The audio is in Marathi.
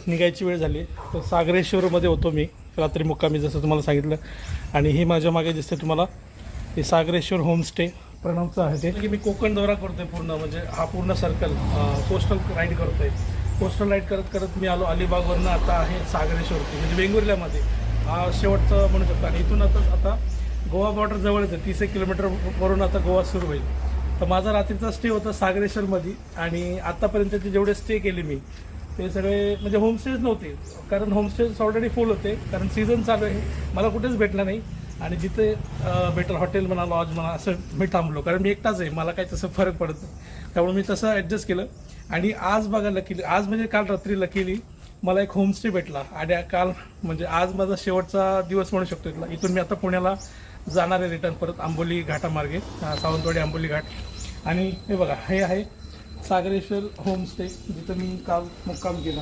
निघायची वेळ झाली तर सागरेश्वरमध्ये होतो मी रात्री मुक्कामी, जसं तुम्हाला सांगितलं. आणि ही माझ्या मागे दिसते तुम्हाला हे सागरेश्वर होमस्टे प्रणवचं आहे. ते की मी कोकण दौरा करतो आहे पूर्ण, म्हणजे हा पूर्ण सर्कल कोस्टल राईड करतो आहे. कोस्टल राईड करत करत मी आलो अलिबागवरनं, आता आहे सागरेश्वरती, म्हणजे वेंगुर्ल्यामध्ये हा शेवटचं म्हणू शकतो. आणि इथून आता गोवा बॉर्डर जवळच आहे, 30 किलोमीटर वरून आता गोवा सुरू होईल. तर माझा रात्रीचा स्टे होता सागरेश्वरमध्ये. आणि आत्तापर्यंतचे जेवढे स्टे केले मी ते सगळे म्हणजे होमस्टेज नव्हते, कारण होमस्टेज ऑलरेडी फुल होते, कारण सीझन चालू आहे. मला कुठेच भेटलं नाही. आणि जिथे बेटर हॉटेल म्हणा, लॉज म्हणा, असं मी थांबलो, कारण मी एकटाच आहे, मला काही तसं फरक पडत नाही. त्यामुळे मी तसं ॲडजस्ट केलं. आणि आज बघा लकीली, आज म्हणजे काल रात्री लकीली मला एक होमस्टे भेटला. आणि काल म्हणजे आज माझा शेवटचा दिवस म्हणू शकतो इथला. इथून मी आता पुण्याला जाणार आहे रिटर्न परत आंबोली घाटामार्गे, सावंतवाडी आंबोली घाट. आणि हे बघा, हे आहे सागरेश्वर होमस्टे, जिथं मी काल मुक्काम केला.